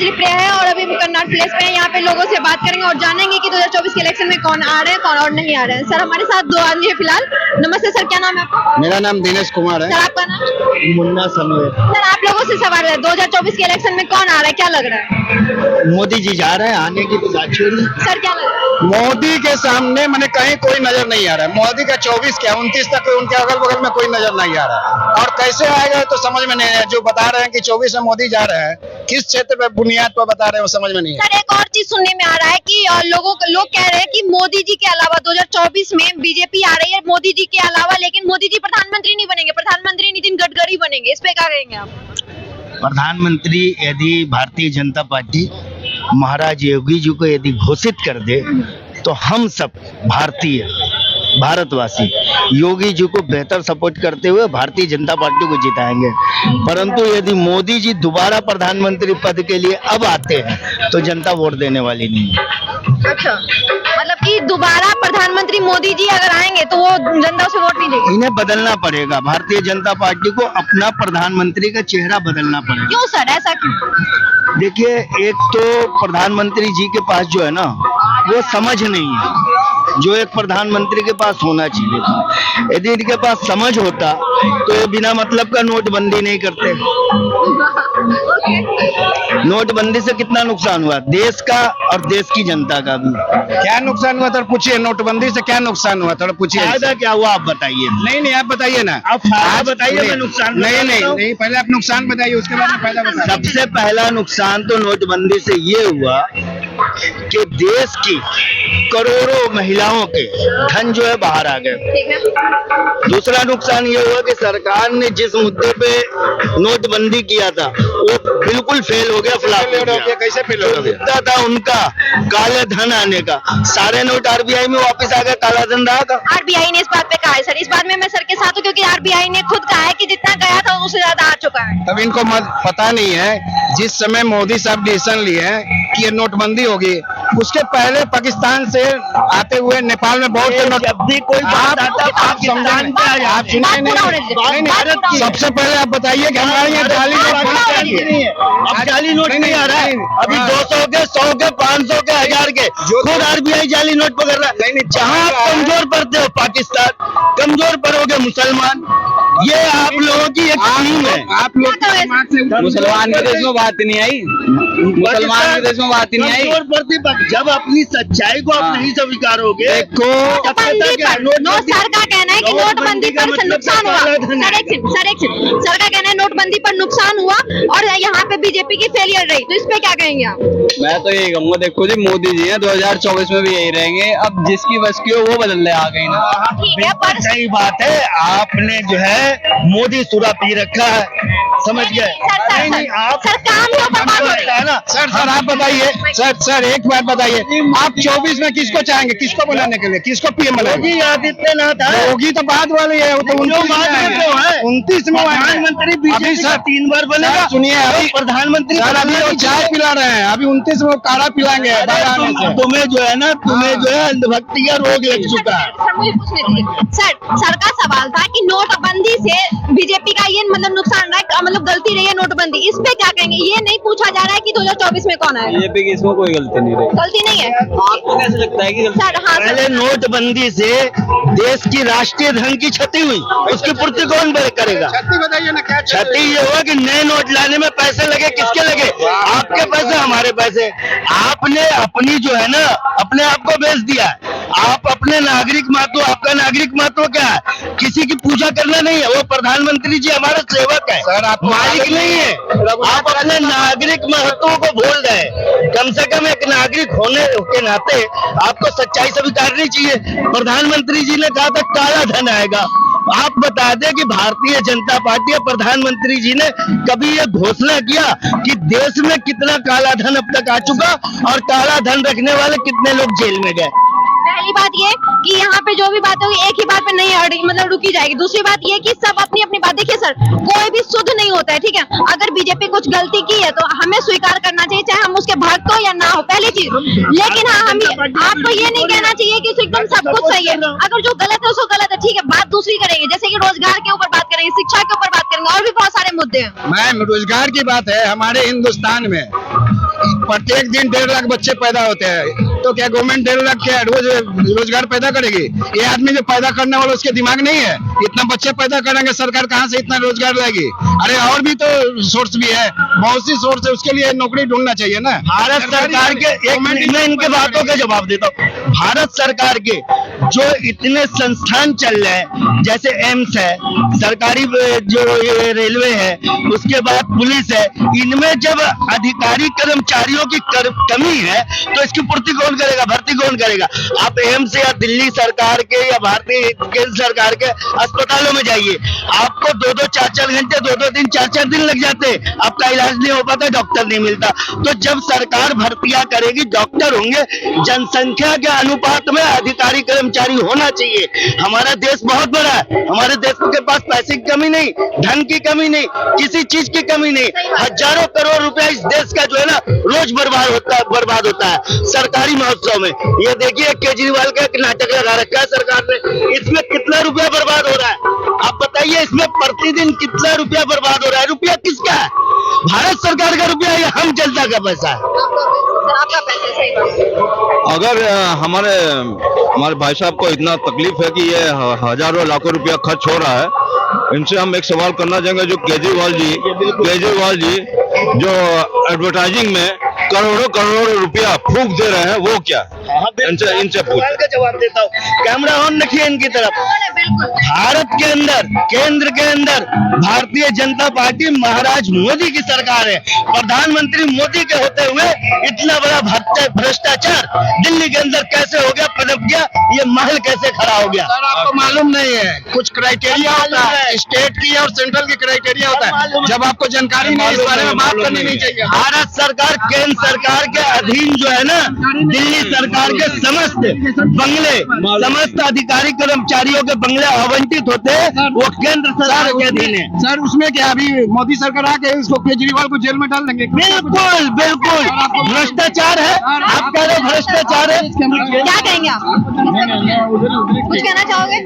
श्रद्धांजलि प्रे है और अभी कन्नाट प्लेस पे है। यहाँ पे लोगों से बात करेंगे और जानेंगे कि 2024 के इलेक्शन में कौन आ रहे हैं कौन और नहीं आ रहे हैं। सर हमारे साथ दो आदमी है फिलहाल। नमस्ते सर, क्या नाम है आपका? मेरा नाम दिनेश कुमार है। सर आपका नाम? मुन्ना समूह। सर आप लोगों से सवाल है, 2024 के इलेक्शन में कौन आ रहा है, क्या लग रहा है? मोदी जी जा रहे हैं, आने की तो बात छोड़िए। सर क्या लग रहा है? मोदी के सामने मैंने कहीं कोई नजर नहीं आ रहा है। मोदी का 24 क्या 29 तक उनके अगल बगल में कोई नजर नहीं आ रहा है। और कैसे आएगा तो समझ में नहीं है। जो बता रहे हैं कि 24 में मोदी जा रहे हैं, किस क्षेत्र पे बुनियाद पर बता रहे हैं वो समझ में नहीं है। सर एक और चीज सुनने में आ रहा है कि लोग कह रहे हैं कि मोदी जी के अलावा 2024 में बीजेपी आ रही है मोदी जी के अलावा, लेकिन मोदी जी प्रधानमंत्री नहीं बनेंगे, प्रधानमंत्री नितिन गडकरी बनेंगे। इस पे क्या कहेंगे आप? प्रधानमंत्री यदि भारतीय जनता पार्टी महाराज योगी जी को यदि घोषित कर दे तो हम सब भारतवासी योगी जी को बेहतर सपोर्ट करते हुए भारतीय जनता पार्टी को जिताएंगे। परंतु यदि मोदी जी दोबारा प्रधानमंत्री पद के लिए अब आते हैं तो जनता वोट देने वाली नहीं है। अच्छा, मतलब कि दोबारा प्रधानमंत्री मोदी जी अगर आएंगे तो वो जनता उसे वोट नहीं देगी। इन्हें बदलना पड़ेगा। भारतीय जनता पार्टी को अपना प्रधानमंत्री का चेहरा बदलना पड़ेगा। क्यों सर, ऐसा क्यों? देखिए, एक तो प्रधानमंत्री जी के पास जो है ना वो समझ नहीं है जो एक प्रधानमंत्री के पास होना चाहिए था। यदि इनके पास समझ होता तो ये बिना मतलब का नोटबंदी नहीं करते। नोटबंदी से कितना नुकसान हुआ देश का और देश की जनता का भी। क्या नुकसान हुआ तो पूछिए। नोटबंदी से क्या नुकसान हुआ थोड़ा पूछिए। फायदा क्या हुआ आप बताइए। नहीं आप बताइए ना। आप बताइए। मैं नुकसान नहीं पहले आप नुकसान बताइए, उसके बाद फायदा बताइए। सबसे पहला नुकसान तो नोटबंदी से ये हुआ कि देश की करोड़ों महिलाओं के धन जो है बाहर आ गए। दूसरा नुकसान ये हुआ कि सरकार ने जिस मुद्दे पे नोटबंदी किया था वो बिल्कुल फेल हो गया, फ्लॉप हो गया। कैसे फेल हो गया? मुद्दा था उनका काले धन आने का, सारे नोट आरबीआई में वापस आ गए, काला धन रहा था। आरबीआई ने इस बात पे कहा है सर, इस बात में मैं सर के साथ हूँ, क्योंकि आरबीआई ने खुद कहा है कि जितना गया था उससे ज्यादा आ चुका है। तब इनको पता नहीं है जिस समय मोदी साहब डिसीजन लिए हैं कि ये नोटबंदी होगी, उसके पहले पाकिस्तान से आते हुए नेपाल में बहुत से नोट। जब भी कोई बात आता आप समझें, आप सुनिए नहीं। सबसे पहले आप बताइए कि हमारे यहाँ जाली नोट जाली नोट नहीं आ रहा है। अभी 200 के 100 के 500 के 1000 के खुद आरबीआई जाली नोट पकड़ रहा है। जहाँ आप कमजोर पड़ते हो पाकिस्तान, कमजोर पड़ोगे मुसलमान। ये आप लोगों की एक टीम है। आप लोग मुसलमान के देश में बात नहीं आई, मुसलमान के देश में बात नहीं आई। जब अपनी सच्चाई को आप नहीं स्वीकारोगे देखो। सर का कहना है कि नोटबंदी पर नुकसान हुआ। सर का कहना है नोटबंदी पर नुकसान हुआ और यहाँ पे बीजेपी की फेलियर रही, तो इस पे क्या कहेंगे आप? मैं तो यही कहूँगा, देखो जी मोदी जी हैं 2024 में भी यही रहेंगे। अब जिसकी बस की हो वो बदलने आ गई ना। ठीक है, पर सही बात है। आपने जो है मोदी सुरा पी रखा है, समझ गए? सर काम है ना। सर आप बताइए। सर एक बात बताइए, आप 24 में किसको चाहेंगे, किसको बुलाने के लिए, किसको पीएम बनाएंगे? योगी आदित्यनाथ है। योगी तो बाद वाले है, वो तो 29 में प्रधानमंत्री बीजेपी सर 3 बार बनेगा। सुनिए अभी प्रधानमंत्री अभी वो चाय पिला रहे हैं, अभी 29 में वो काढ़ा पिलाएंगे। तुम्हें जो है ना, तुम्हें जो है अंधभक्ति का रोग लग चुका है। सर का सवाल था कि नोटबंदी से बीजेपी का ये मतलब नुकसान रहा है, मतलब गलती रही है नोटबंदी, इस पे क्या कहेंगे? ये नहीं पूछा जा रहा है कि 2024 में कौन आएगा। बीजेपी की इसमें कोई गलती नहीं रही। गलती नहीं है। आपको कैसे लगता है कि सर हाँ, पहले नोटबंदी से देश की राष्ट्रीय धन की क्षति हुई, उसकी पूर्ति कौन करेगा? क्षति बताइए ना, क्या क्षति? ये हुआ कि नए नोट लाने में पैसे लगे, किसके लगे? आपके पैसे, हमारे पैसे। आपने अपनी जो है ना अपने आप को बेच दिया। आप अपने नागरिक महत्व, आपका नागरिक महत्व क्या है? किसी की पूजा करना नहीं है। वो प्रधानमंत्री जी हमारे सेवक है, सर आप मालिक नहीं है। आप अपने नागरिक महत्व को भूल गए। कम से कम एक नागरिक होने के नाते आपको सच्चाई स्वीकारनी चाहिए। प्रधानमंत्री जी ने कहा था काला धन आएगा। आप बता दें कि भारतीय जनता पार्टी और प्रधानमंत्री जी ने कभी ये घोषणा किया कि देश में कितना काला धन अब तक आ चुका और काला धन रखने वाले कितने लोग जेल में गए? पहली बात ये कि यहाँ पे जो भी बात होगी एक ही बात पे नहीं अड़ेगी, मतलब रुकी जाएगी। दूसरी बात ये कि सब अपनी अपनी बात, देखिए सर कोई भी शुद्ध नहीं होता है, ठीक है? अगर बीजेपी कुछ गलती की है तो हमें स्वीकार करना चाहिए, चाहे हम उसके भक्त हो या ना हो, पहली चीज। लेकिन हाँ, हम आपको ये नहीं कहना चाहिए कि एकदम सब कुछ सही है। अगर जो गलत है उसको गलत है, ठीक है, बात दूसरी करेंगे, जैसे कि रोजगार के ऊपर बात करेंगे, शिक्षा के ऊपर बात करेंगे, और भी बहुत सारे मुद्दे हैं। मैम रोजगार की बात है हमारे हिंदुस्तान में प्रत्येक दिन 1.5 लाख बच्चे पैदा होते हैं, तो क्या गवर्नमेंट 1.5 लाख क्या रोज रोजगार पैदा करेगी? ये आदमी जो पैदा करने वाला उसके दिमाग नहीं है? इतना बच्चे पैदा करेंगे, सरकार कहाँ से इतना रोजगार लाएगी? अरे और भी तो सोर्स भी है, बहुत सी सोर्स है, उसके लिए नौकरी ढूंढना चाहिए ना। भारत सरकार के मैं इनके बातों का जवाब देता हूँ। भारत सरकार के जो इतने संस्थान चल रहे हैं, जैसे एम्स है, सरकारी जो ये रेलवे है, उसके बाद पुलिस है, इनमें जब अधिकारी कर्मचारियों की कमी है तो इसकी पूर्ति कौन करेगा, भर्ती कौन करेगा? आप एम्स या दिल्ली सरकार के या भारतीय केंद्र सरकार के अस्पतालों में जाइए, आपको 2-2, 4-4 घंटे, 2-2 दिन, 4-4 दिन लग जाते, आपका इलाज नहीं हो पाता, डॉक्टर नहीं मिलता। तो जब सरकार भर्तियां करेगी, डॉक्टर होंगे, जनसंख्या के अनुपात में अधिकारी कर्मचारी होना चाहिए। हमारा देश बहुत बड़ा है, हमारे देश के पास पैसे की कमी नहीं, धन की कमी नहीं, किसी चीज की कमी नहीं। हजारों करोड़ रुपया इस देश का जो है ना रोज बर्बाद होता है सरकारी महोत्सव में। ये देखिए केजरीवाल का एक नाटक लगा रखा है सरकार ने, इसमें कितना रुपया बर्बाद हो रहा है? आप बताइए, इसमें प्रतिदिन कितना रुपया बर्बाद हो रहा है? रुपया किसका है? भारत सरकार का रुपया या हम जनता का पैसा है? आपका पैसा, सही बात। अगर हमारे भाई साहब को इतना तकलीफ है कि ये हजारों लाखों रुपया खर्च हो रहा है, इनसे हम एक सवाल करना चाहेंगे। जो केजरीवाल जी जो एडवर्टाइजिंग में करोड़ों रुपया फूंक दे रहे हैं, वो क्या? इनसे सवाल का जवाब देता हूँ, कैमरा ऑन रखिए इनकी तरफ। भारत के अंदर, केंद्र के अंदर भारतीय जनता पार्टी महाराज मोदी की सरकार है। प्रधानमंत्री मोदी के होते हुए इतना बड़ा भ्रष्टाचार दिल्ली के अंदर कैसे हो गया, पनप गया? ये महल कैसे खड़ा हो गया? सर आपको मालूम नहीं है, कुछ क्राइटेरिया होता है, स्टेट की और सेंट्रल की क्राइटेरिया होता है। जब आपको जानकारी नहीं, इस बारे में बात करनी नहीं चाहिए। भारत सरकार केंद्र सरकार के अधीन जो है ना, दिल्ली सरकार के समस्त बंगले, समस्त अधिकारी कर्मचारियों के बंगले आवंटित होते हैं, वो केंद्र सरकार के अधीन है। सर उसमें क्या अभी मोदी सरकार आके इसको केजरीवाल को जेल में डाल देंगे? बिल्कुल बिल्कुल भ्रष्टाचार है। आप कह रहे भ्रष्टाचार है, क्या कहेंगे आप? कुछ कहना चाहोगे?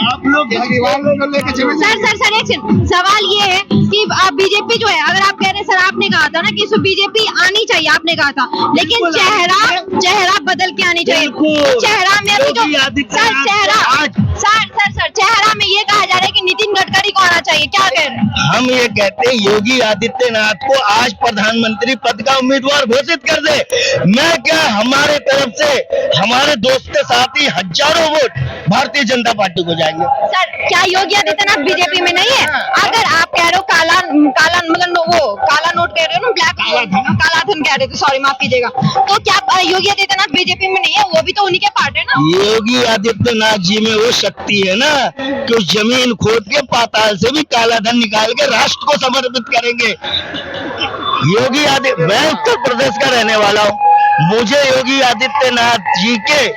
आप लोग केजरीवाल को लेके चले सर एक सेकंड, सवाल ये है कि आप बीजेपी जो है, अगर आप कह रहे हैं, सर आपने कहा था ना कि इसमें बीजेपी आनी चाहिए, आपने कहा था, लेकिन चेहरा बदल के आनी चाहिए। चेहरा में अभी जो सर चेहरा में ये कहा जा रहा है कि नितिन गडकरी को आना चाहिए, क्या कह रहे हैं? हम ये कहते हैं योगी आदित्यनाथ को आज प्रधानमंत्री पद का उम्मीदवार घोषित कर दे। मैं क्या, हमारे तरफ से हमारे दोस्त के साथ ही हजारों वोट भारतीय जनता पार्टी को जाएंगे। सर क्या योगी आदित्यनाथ बीजेपी में नहीं है? अगर आप कह रहे हो काला मतलब वो काला नोट कह रहे हो ना, ब्लैक कालाधन कह रहे थे, सॉरी माफ कीजिएगा, तो क्या योगी आदित्यनाथ बीजेपी में नहीं है? वो भी तो उन्हीं के पार्ट है ना। योगी आदित्यनाथ जी में वो शक्ति है ना कि उस जमीन खोद के पाताल से भी काला धन निकाल के राष्ट्र को समर्पित करेंगे। योगी आदित्य, मैं उत्तर प्रदेश का रहने वाला हूँ, मुझे योगी आदित्यनाथ जी के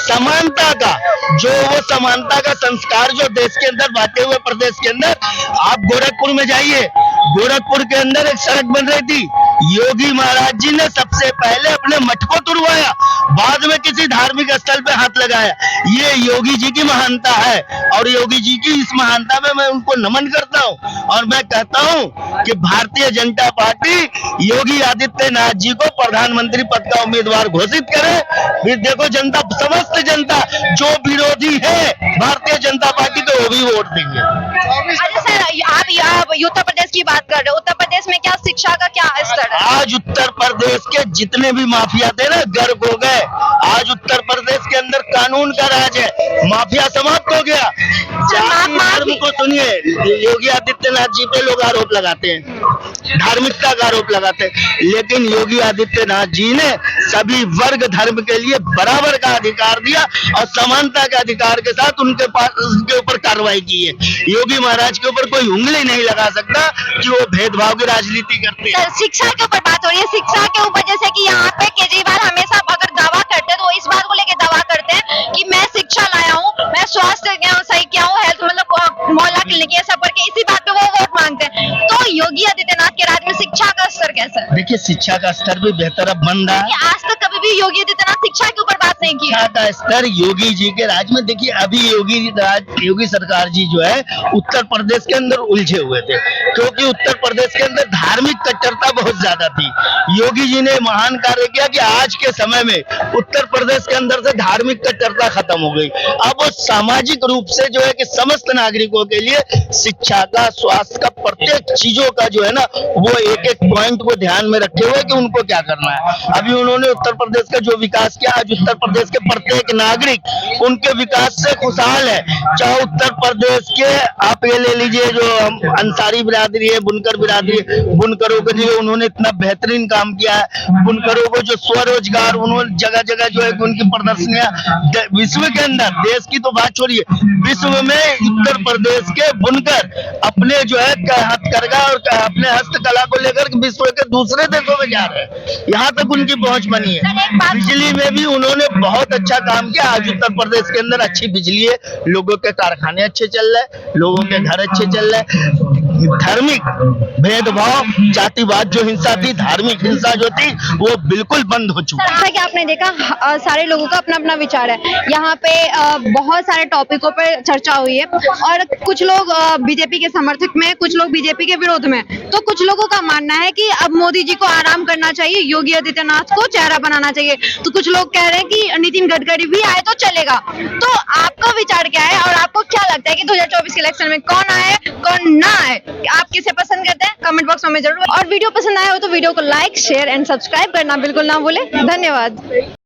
समानता का वो समानता का संस्कार जो देश के अंदर बांटे हुए प्रदेश के अंदर, आप गोरखपुर में जाइए, गोरखपुर के अंदर एक सड़क बन रही थी, योगी महाराज जी ने सबसे पहले अपने मठ को तुड़वाया, बाद में किसी धार्मिक स्थल पे हाथ लगाया। ये योगी जी की महानता है और योगी जी की इस महानता में मैं उनको नमन करता हूँ और मैं कहता हूँ कि भारतीय जनता पार्टी योगी आदित्यनाथ जी को प्रधानमंत्री पद का उम्मीदवार घोषित करे। फिर देखो जनता, समस्त जनता जो विरोधी है भारतीय जनता पार्टी को, वो भी वोट देंगे। अच्छा सर, आप उत्तर प्रदेश की बात कर रहे हो, उत्तर प्रदेश में क्या शिक्षा का क्या स्तर है? आज उत्तर प्रदेश के जितने भी माफिया थे ना, गर्क हो गए। आज उत्तर प्रदेश के अंदर कानून का राज है, माफिया समाप्त हो गया। धर्म को सुनिए, योगी आदित्यनाथ जी पे लोग आरोप लगाते हैं, धार्मिकता का आरोप लगाते हैं, लेकिन योगी आदित्यनाथ जी ने सभी वर्ग धर्म के लिए बराबर का अधिकार दिया और समानता के अधिकार के साथ उनके ऊपर कार्रवाई की है। योगी महाराज के ऊपर कोई उंगली नहीं लगा सकता कि वो भेदभाव की राजनीति करते हैं। शिक्षा के ऊपर बात हो रही है, शिक्षा के ऊपर जैसे कि यहाँ पे केजरीवाल हमेशा अगर दावा करते हैं तो इस बात को लेकर दावा करते हैं कि मैं शिक्षा लाया हूँ, मैं स्वास्थ्य सही किया हूँ, हेल्थ मतलब मोहल्ला क्लिनिक ये सब करके, इसी बात पे वो वोट मांगते हैं। तो योगी आदित्यनाथ के राज्य में शिक्षा का स्तर कैसा है? देखिए शिक्षा का स्तर भी बेहतर अब बन रहा है। आज तक कभी भी योगी आदित्यनाथ शिक्षा के ऊपर बात नहीं की। शिक्षा का स्तर योगी जी के राज में, देखिए अभी योगी सरकार जी जो है उत्तर प्रदेश के अंदर उलझे हुए थे, क्योंकि उत्तर प्रदेश के अंदर धार्मिक कट्टरता बहुत ज्यादा थी। योगी जी ने महान कार्य किया कि आज के समय में उत्तर प्रदेश के अंदर से धार्मिक कट्टरता खत्म हो गई। अब वो सामाजिक रूप से जो है कि समस्त नागरिकों के लिए शिक्षा का, स्वास्थ्य का, प्रत्येक चीजों का जो है ना वो एक एक पॉइंट को ध्यान में रखे हुए कि उनको क्या करना है। अभी उन्होंने उत्तर प्रदेश का जो विकास किया, आज उत्तर प्रदेश के प्रत्येक नागरिक उनके विकास से खुशहाल है। चाहे उत्तर प्रदेश के आप ये ले लीजिए जो अंसारी बिरादरी है, बुनकर बिरादरी, बुनकरों के लिए उन्होंने इतना बेहतरीन काम किया है। बुनकरों को जो स्वरोजगार, उन्होंने जगह जगह जो है उनकी प्रदर्शनियां विश्व के अंदर, देश की तो बात छोड़िए, विश्व में उत्तर प्रदेश के बुनकर अपने जो है हथकरघा और अपने हस्तकला को लेकर विश्व के दूसरे देशों में जा रहे हैं। यहाँ तक उनकी पहुंच बनी है। बिजली में भी उन्होंने बहुत अच्छा काम किया। आज उत्तर प्रदेश के अंदर अच्छी बिजली है, लोगों के कारखाने अच्छे चल रहे हैं, लोगों के घर अच्छे चल रहे हैं। धार्मिक भेदभाव, जातिवाद जो हिंसा थी, धार्मिक हिंसा जो थी वो बिल्कुल बंद हो चुकी है। जैसा कि आपने देखा सारे लोगों का अपना अपना विचार है। यहाँ पे बहुत सारे टॉपिकों पर चर्चा हुई है और कुछ लोग बीजेपी के समर्थक में, कुछ लोग बीजेपी के विरोध में। तो कुछ लोगों का मानना है कि अब मोदी जी को आराम करना चाहिए, योगी आदित्यनाथ को चेहरा बनाना चाहिए। तो कुछ लोग कह रहे हैं कि नितिन गडकरी भी आए तो चलेगा। तो आपका विचार क्या है और आपको क्या लगता है कि 2024 के इलेक्शन में कौन आए कौन ना आए? आप किसे पसंद करते हैं कमेंट बॉक्स में जरूर। और वीडियो पसंद आया हो तो वीडियो को लाइक, शेयर एंड सब्सक्राइब करना बिल्कुल ना भूलें। धन्यवाद।